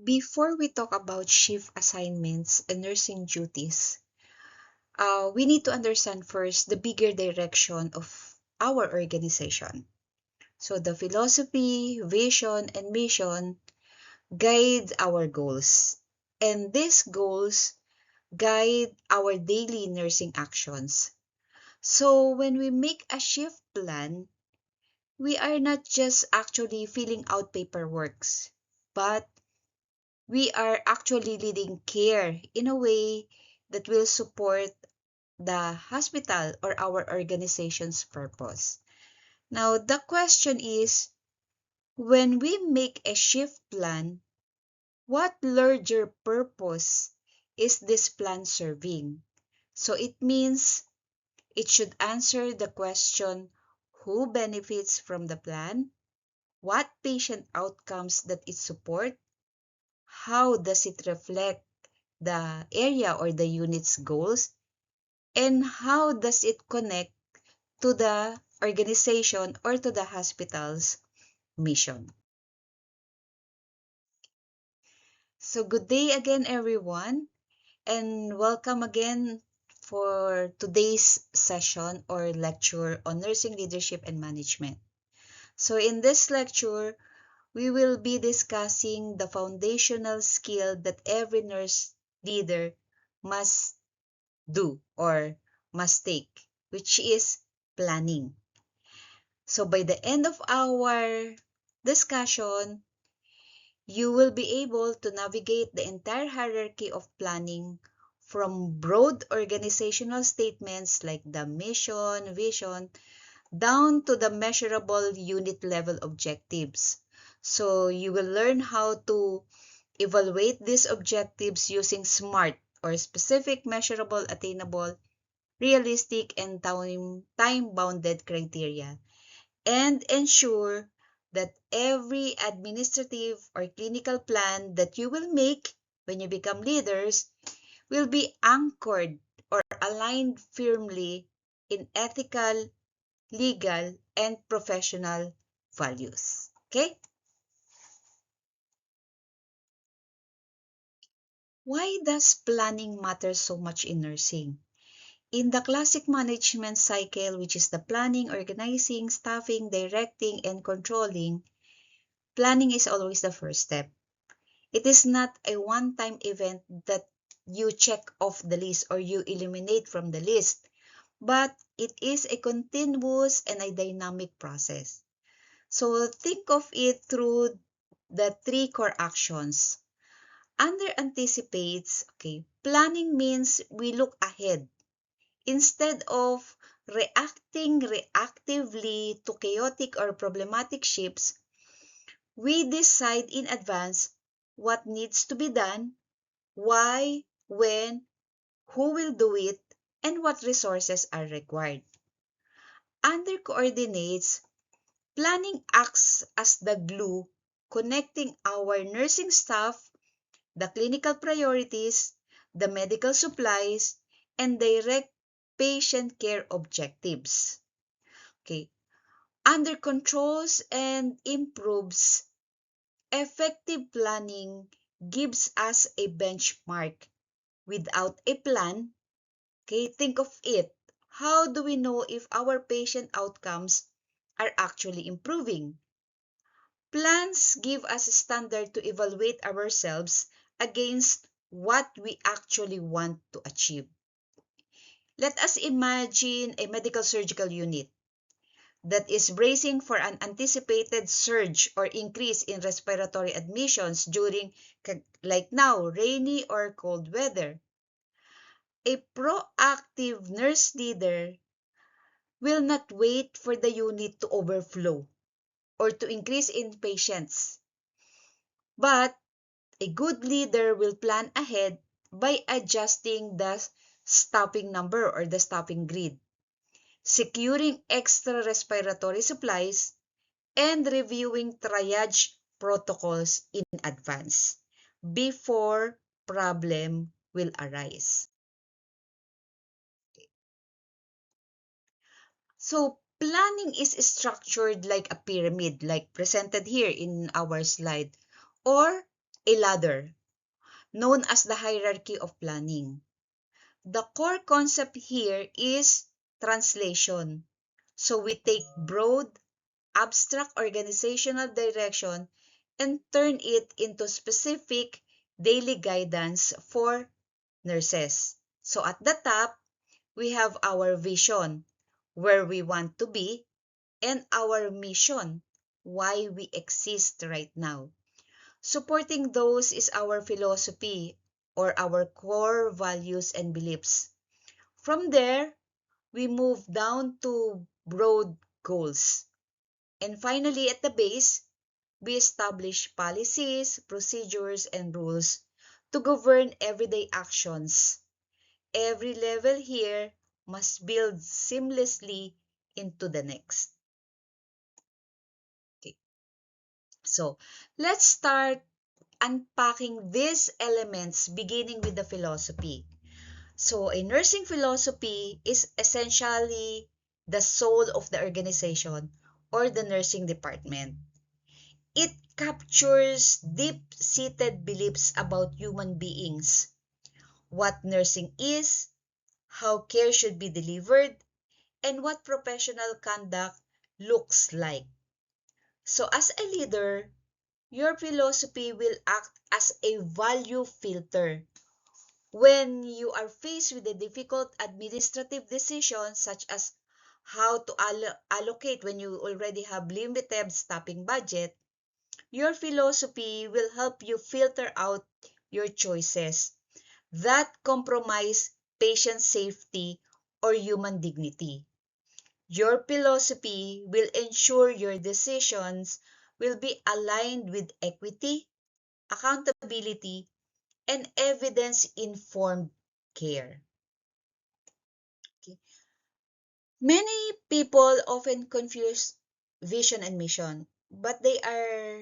Before we talk about shift assignments and nursing duties, we need to understand first the bigger direction of our organization. So the philosophy, vision, and mission guide our goals. And these goals guide our daily nursing actions. So when we make a shift plan, we are not just actually filling out paperwork, but we are actually leading care in a way that will support the hospital or our organization's purpose. Now, the question is, when we make a shift plan, what larger purpose is this plan serving? So it means it should answer the question, who benefits from the plan? What patient outcomes that it support? How does it reflect the area or the unit's goals? And how does it connect to the organization or to the hospital's mission? So good day again, everyone, and welcome again for today's session or lecture on nursing leadership and management. So in this lecture, we will be discussing the foundational skill that every nurse leader must do or must take, which is planning. So by the end of our discussion, you will be able to navigate the entire hierarchy of planning from broad organizational statements like the mission, vision, down to the measurable unit level objectives. So you will learn how to evaluate these objectives using SMART or specific, measurable, attainable, realistic, and time-bounded criteria, and ensure that every administrative or clinical plan that you will make when you become leaders will be anchored or aligned firmly in ethical, legal, and professional values. Okay? Why does planning matter so much in nursing? In the classic management cycle, which is the planning, organizing, staffing, directing, and controlling, planning is always the first step. It is not a one-time event that you check off the list or you eliminate from the list, but it is a continuous and a dynamic process. So think of it through the three core actions. Under anticipates, okay, planning means we look ahead. Instead of reacting reactively to chaotic or problematic shifts, we decide in advance what needs to be done, why, when, who will do it, and what resources are required. Under coordinates, planning acts as the glue connecting our nursing staff, the clinical priorities, the medical supplies, and direct patient care objectives. Okay. Under controls and improves, effective planning gives us a benchmark. Without a plan, okay, think of it. How do we know if our patient outcomes are actually improving? Plans give us a standard to evaluate ourselves against what we actually want to achieve. Let us imagine a medical surgical unit that is bracing for an anticipated surge or increase in respiratory admissions during, like now, rainy or cold weather. A proactive nurse leader will not wait for the unit to overflow or to increase in patients, but a good leader will plan ahead by adjusting the staffing number or the staffing grid, securing extra respiratory supplies, and reviewing triage protocols in advance before problem will arise. So planning is structured like a pyramid, like presented here in our slide, or a ladder known as the hierarchy of planning. The core concept here is translation. So we take broad, abstract organizational direction and turn it into specific daily guidance for nurses. So at the top, we have our vision, where we want to be, and our mission, why we exist right now. Supporting those is our philosophy or our core values and beliefs. From there, we move down to broad goals. And finally, at the base, we establish policies, procedures, and rules to govern everyday actions. Every level here must build seamlessly into the next. Okay. So, let's start unpacking these elements beginning with the philosophy. So, a nursing philosophy is essentially the soul of the organization or the nursing department. It captures deep-seated beliefs about human beings, what nursing is, how care should be delivered, and what professional conduct looks like. So, as a leader, your philosophy will act as a value filter. When you are faced with a difficult administrative decision, such as how to allocate when you already have limited staffing budget, your philosophy will help you filter out your choices that compromise patient safety or human dignity. Your philosophy will ensure your decisions will be aligned with equity, accountability, and evidence-informed care. Okay. Many people often confuse vision and mission, but they are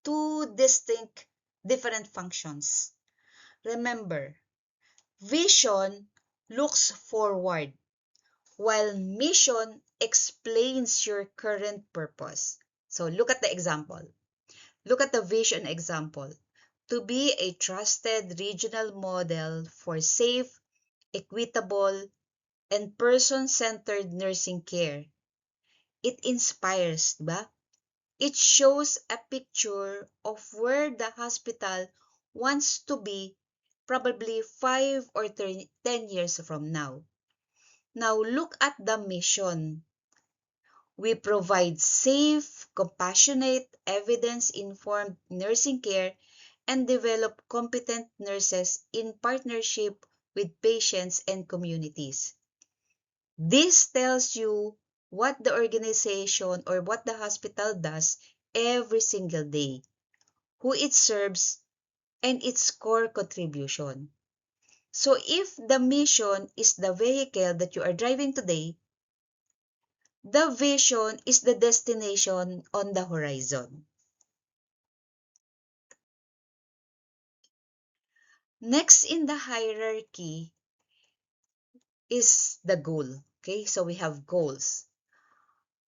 two distinct, different functions. Remember, vision looks forward, while mission explains your current purpose. So look at the example. Look at the vision example. To be a trusted regional model for safe, equitable, and person-centered nursing care. It inspires, diba? It shows a picture of where the hospital wants to be probably 5 or 10 years from now. Now look at the mission. We provide safe, compassionate, evidence-informed nursing care and develop competent nurses in partnership with patients and communities. This tells you what the organization or what the hospital does every single day, who it serves, and its core contribution. So if the mission is the vehicle that you are driving today, the vision is the destination on the horizon. Next in the hierarchy is the goal. Okay, so we have goals.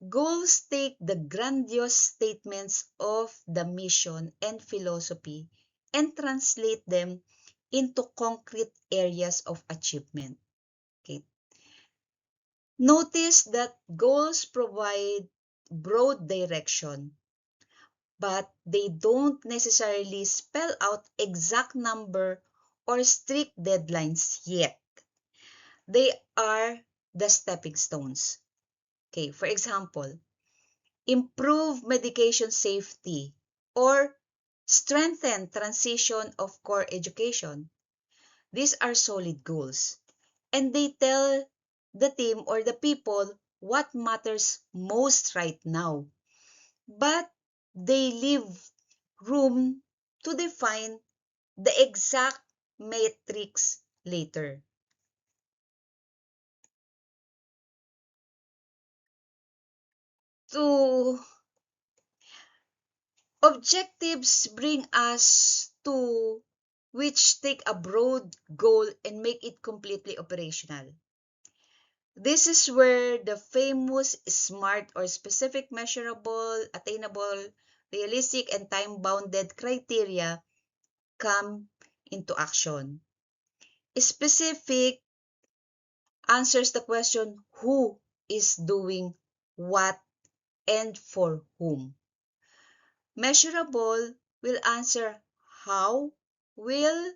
Goals take the grandiose statements of the mission and philosophy and translate them into concrete areas of achievement. Okay. Notice that goals provide broad direction, but they don't necessarily spell out exact number or strict deadlines yet. They are the stepping stones. Okay, for example, improve medication safety or strengthen transition of core education. These are solid goals, and they tell the team or the people what matters most right now. But they leave room to define the exact metrics later. To objectives bring us to which take a broad goal and make it completely operational. This is where the famous SMART or specific, measurable, attainable, realistic, and time-bounded criteria come into action. Specific answers the question who is doing what and for whom. Measurable will answer how will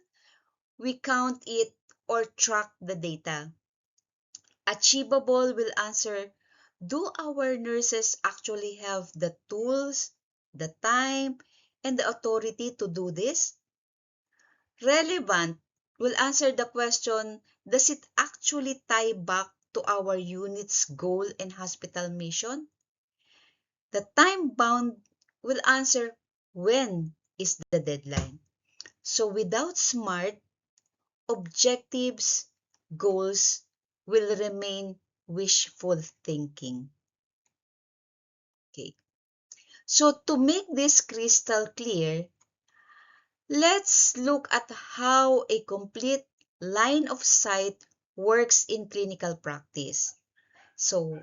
we count it or track the data. Achievable will answer, do our nurses actually have the tools, the time, and the authority to do this? Relevant will answer the question, does it actually tie back to our unit's goal and hospital mission? The time bound will answer, when is the deadline? So without SMART, objectives, goals will remain wishful thinking. Okay. So to make this crystal clear, let's look at how a complete line of sight works in clinical practice. So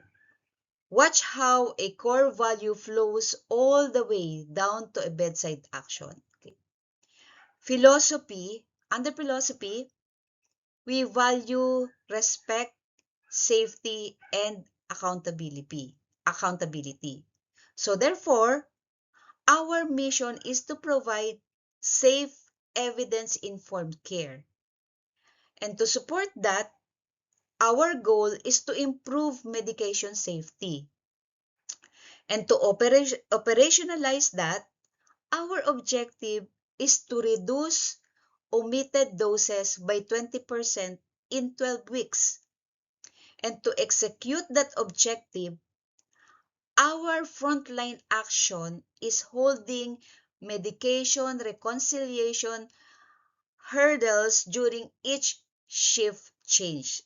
watch how a core value flows all the way down to a bedside action. Okay. Philosophy, under philosophy, we value respect, safety, and accountability. So therefore, our mission is to provide safe, evidence-informed care. And to support that, our goal is to improve medication safety. And to operationalize that, our objective is to reduce omitted doses by 20% in 12 weeks. And to execute that objective, our frontline action is holding medication reconciliation hurdles during each shift change.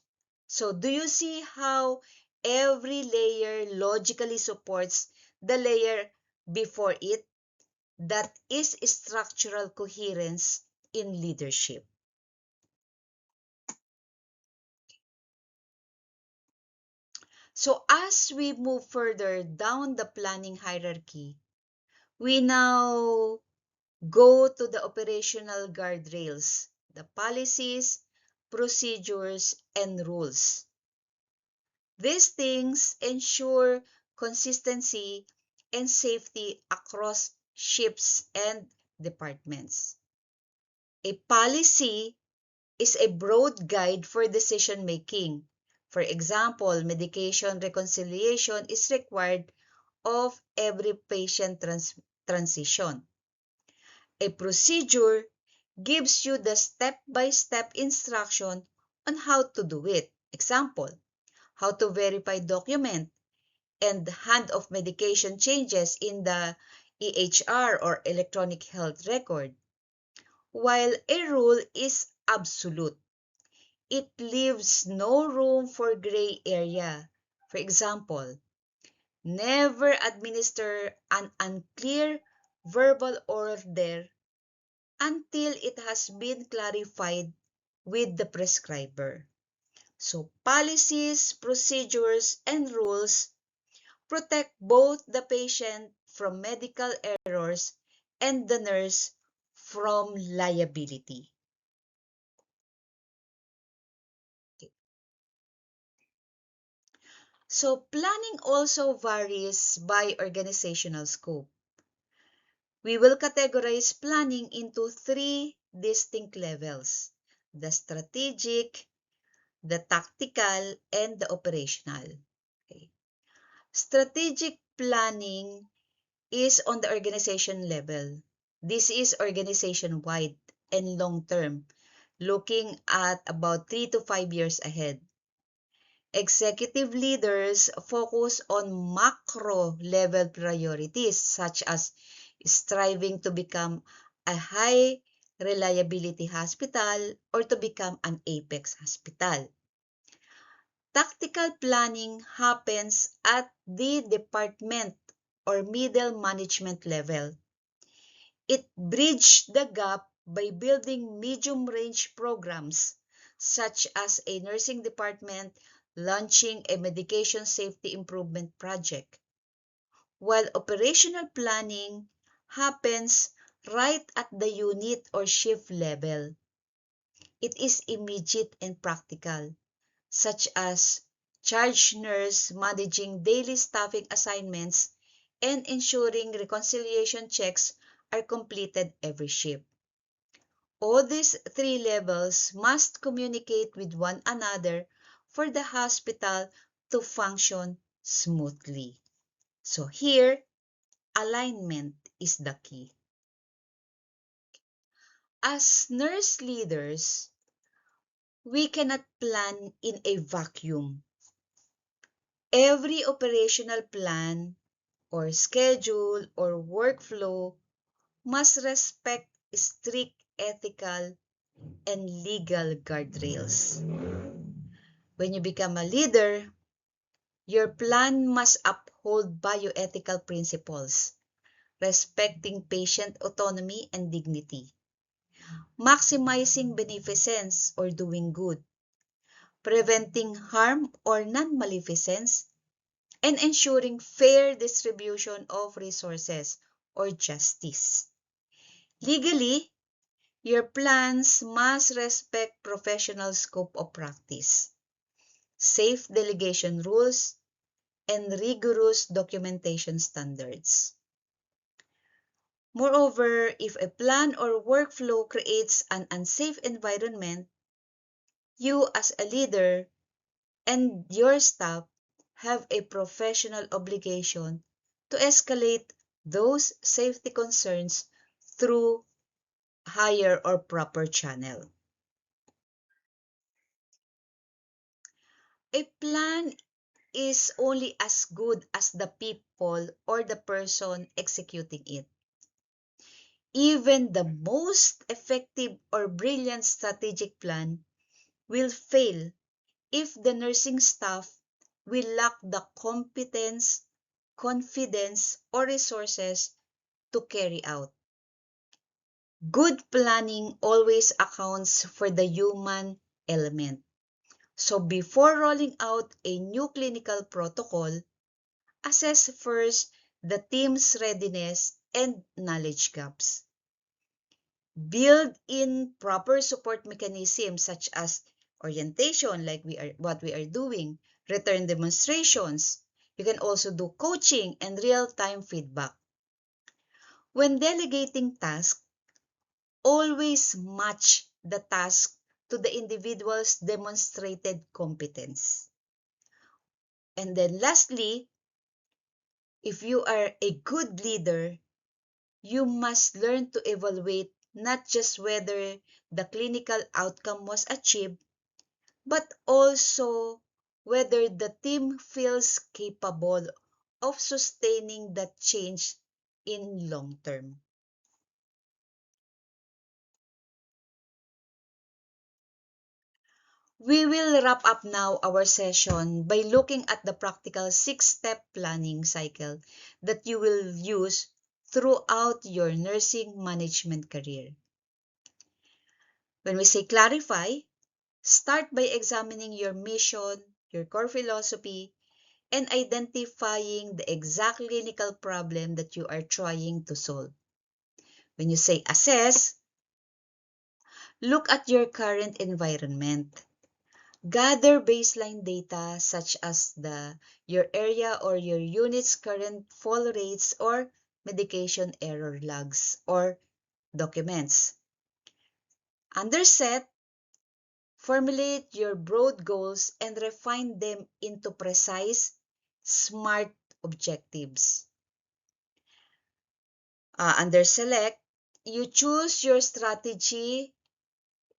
So do you see how every layer logically supports the layer before it? That is structural coherence in leadership. So as we move further down the planning hierarchy, we now go to the operational guardrails, the policies, procedures, and rules. These things ensure consistency and safety across shifts and departments. A policy is a broad guide for decision making. For example, medication reconciliation is required of every patient transition. A procedure gives you the step-by-step instruction on how to do it. Example, how to verify document and hand off medication changes in the EHR or electronic health record. While a rule is absolute, it leaves no room for gray area. For example, never administer an unclear verbal order until it has been clarified with the prescriber. So policies, procedures, and rules protect both the patient from medical errors and the nurse from liability. Okay. So planning also varies by organizational scope. We will categorize planning into three distinct levels: the strategic, the tactical, and the operational. Okay. Strategic planning is on the organization level. This is organization-wide and long-term, looking at about 3 to 5 years ahead. Executive leaders focus on macro-level priorities such as striving to become a high reliability hospital or to become an apex hospital. Tactical planning happens at the department or middle management level. It bridges the gap by building medium-range programs such as a nursing department launching a medication safety improvement project. While operational planning happens right at the unit or shift level. It is immediate and practical, such as charge nurse managing daily staffing assignments and ensuring reconciliation checks are completed every shift. All these three levels must communicate with one another for the hospital to function smoothly. So here, alignment is the key. As nurse leaders, we cannot plan in a vacuum. Every operational plan or schedule or workflow must respect strict ethical and legal guardrails. When you become a leader, your plan must uphold bioethical principles, respecting patient autonomy and dignity, maximizing beneficence or doing good, preventing harm or non-maleficence, and ensuring fair distribution of resources or justice. Legally, your plans must respect professional scope of practice, safe delegation rules, and rigorous documentation standards. Moreover, if a plan or workflow creates an unsafe environment, you as a leader and your staff have a professional obligation to escalate those safety concerns through higher or proper channel. A plan is only as good as the people or the person executing it. Even the most effective or brilliant strategic plan will fail if the nursing staff will lack the competence, confidence, or resources to carry out. Good planning always accounts for the human element. So before rolling out a new clinical protocol, assess first the team's readiness and knowledge gaps. Build in proper support mechanisms such as orientation, like what we are doing, return demonstrations. You can also do coaching and real-time feedback. When delegating tasks, always match the task to the individual's demonstrated competence. And then lastly, if you are a good leader, you must learn to evaluate not just whether the clinical outcome was achieved, but also whether the team feels capable of sustaining that change in long term. We will wrap up now our session by looking at the practical 6-step planning cycle that you will use throughout your nursing management career. When we say clarify, start by examining your mission, your core philosophy, and identifying the exact clinical problem that you are trying to solve. When you say assess, look at your current environment. Gather baseline data such as your area or your unit's current fall rates or medication error logs or documents. Under set, formulate your broad goals and refine them into precise, smart objectives. Under select, you choose your strategy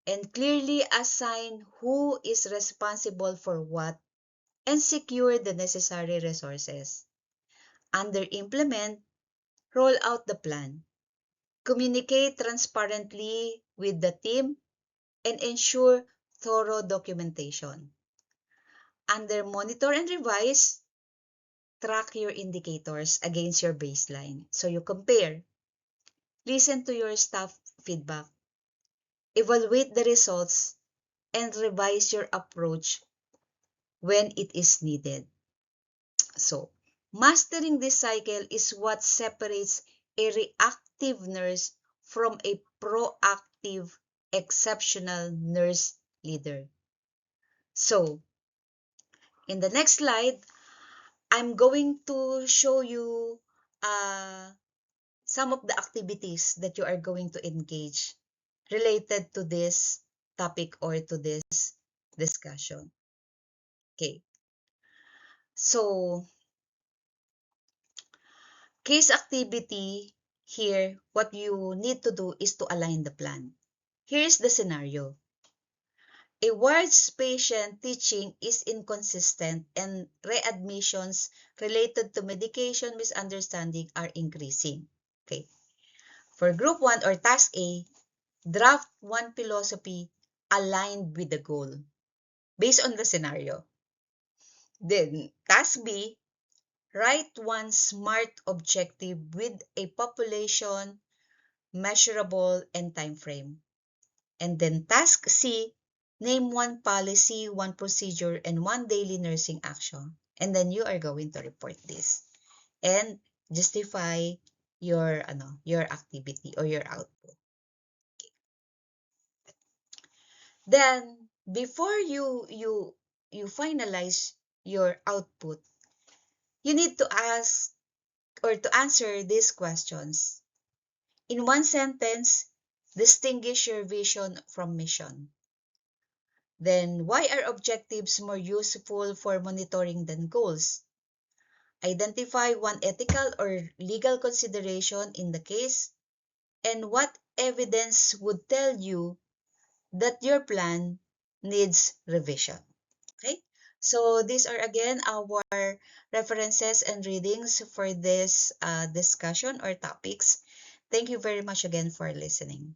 and clearly assign who is responsible for what and secure the necessary resources. Under implement, roll out the plan. Communicate transparently with the team and ensure thorough documentation. Under monitor and revise, track your indicators against your baseline. So you compare, listen to your staff feedback, evaluate the results, and revise your approach when it is needed. So, mastering this cycle is what separates a reactive nurse from a proactive, exceptional nurse leader. So, in the next slide, I'm going to show you some of the activities that you are going to engage related to this topic or to this discussion. Okay. So, case activity here, what you need to do is to align the plan. Here's the scenario. A ward's patient teaching is inconsistent and readmissions related to medication misunderstanding are increasing. Okay. For group 1 or task A, draft one philosophy aligned with the goal based on the scenario. Then, task B, write one SMART objective with a population, measurable, and time frame. And then task C, name one policy, one procedure, and one daily nursing action. And then you are going to report this and justify your activity or your output. Then before you finalize your output, you need to ask or to answer these questions. In one sentence, distinguish your vision from mission. Then, why are objectives more useful for monitoring than goals? Identify one ethical or legal consideration in the case, and what evidence would tell you that your plan needs revision. Okay? So, these are again our references and readings for this discussion or topics. Thank you very much again for listening.